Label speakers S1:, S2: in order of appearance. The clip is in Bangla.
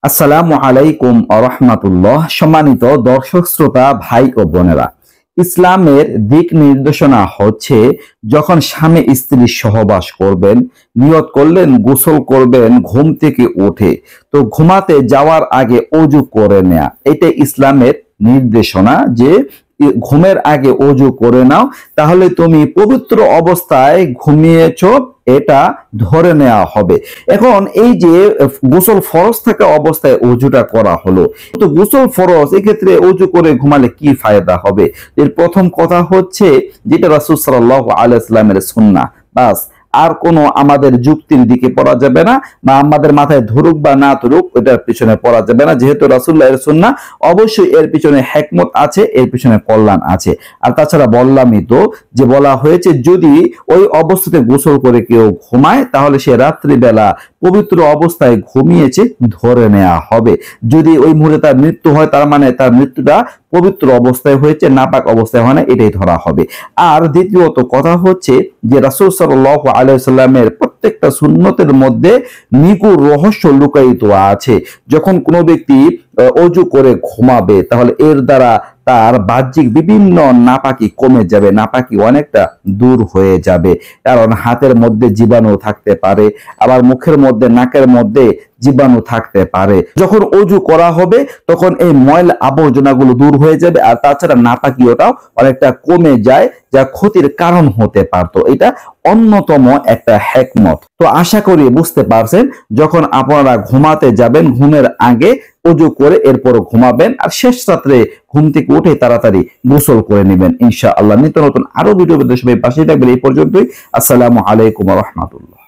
S1: আসসালামু আলাইকুম আরহামাতুল্লাহ। সম্মানিত দর্শক শ্রোতা ভাই ও বোনেরা, ইসলামের দিক নির্দেশনা হচ্ছে যখন স্বামী স্ত্রী সহবাস করবেন, নিয়ত করলেন গোসল করবেন ঘুম থেকে উঠে, তো ঘুমাতে যাওয়ার আগে ওযু করে নেয়া, এটা ইসলামের নির্দেশনা যে ঘুমের আগে ওযু করে নাও, তাহলে তুমি পবিত্র অবস্থায় ঘুমিয়েছো এটা ধরে নেওয়া হবে। এখন এই যে গোসল ফরজ থাকা অবস্থায় ওযুটা করা হলো, তো গোসল ফরজ, এক্ষেত্রে ওযু করে ঘুমালে কি ফায়দা হবে? এর প্রথম কথা হচ্ছে যেটা রাসূল সাল্লাল্লাহু আলাইহি ওয়াসাল্লামের সুন্নাহ, বাস আর কোনো আমাদের যুক্তির দিকে পড়া যাবে না, বা আমাদের মাথায় ধরুক বা না ধরুক এটার পিছনে পড়া যাবে না। যেহেতু রাসূলুল্লাহর সুন্নাহ, অবশ্যই এর পিছনে হিকমত আছে, এর পিছনে কল্যাণ আছে। আর তাছাড়া বললামই তো যে বলা হয়েছে যদি ওই অবস্থাতে গোসল করে কেউ ঘুমায় তাহলে সে রাত্রিবেলা পবিত্র অবস্থায় ঘুমিয়েছে ধরে নেওয়া হবে। যদি ওই মুহূর্তে তার মৃত্যু হয়, তার মানে তার মৃত্যুটা পবিত্র অবস্থায় হয়েছে, নাপাক অবস্থায় হয় না, এটাই ধরা হবে। আর দ্বিতীয়ত কথা হচ্ছে যে রাসূল সাল্লাল্লাহু আলাইহি ওয়াসাল্লামের প্রত্যেকটা সুন্নতের মধ্যে নিগুড় রহস্য লুকায়িত আছে। যখন কোনো ব্যক্তি ওযু করে ঘুমাবে তাহলে এর দ্বারা তার বাহ্যিক বিভিন্ন নাপাকি কমে যাবে, নাপাকি অনেকটা দূর হয়ে যাবে। কারণ হাতের মধ্যে জীবাণু থাকতে পারে, আবার মুখের মধ্যে নাকের মধ্যে জীবাণু থাকতে পারে। যখন ওযু করা হবে তখন এই ময়লা আবর্জনাগুলো দূর হয়ে যাবে, আর তাছাড়া নাপাকিওটাও অনেকটা কমে যায়, যা ক্ষতির কারণ হতে পারত। এটা অন্যতম একটা হিকমত। তো আশা করি বুঝতে পারছেন, যখন আপনারা ঘুমাতে যাবেন ঘুমের আগে ওযু করে এরপর ঘুমাবেন, আর শেষ রাত্রে ঘুম থেকে উঠে তাড়াতাড়ি গোসল করে নেবেন ইনশাআল্লাহ। নিত্য নতুন আরো ভিডিও পেতে সবাই পাশে থাকবেন। এই পর্যন্তই। আসসালামু আলাইকুম ওয়া রাহমাতুল্লাহ।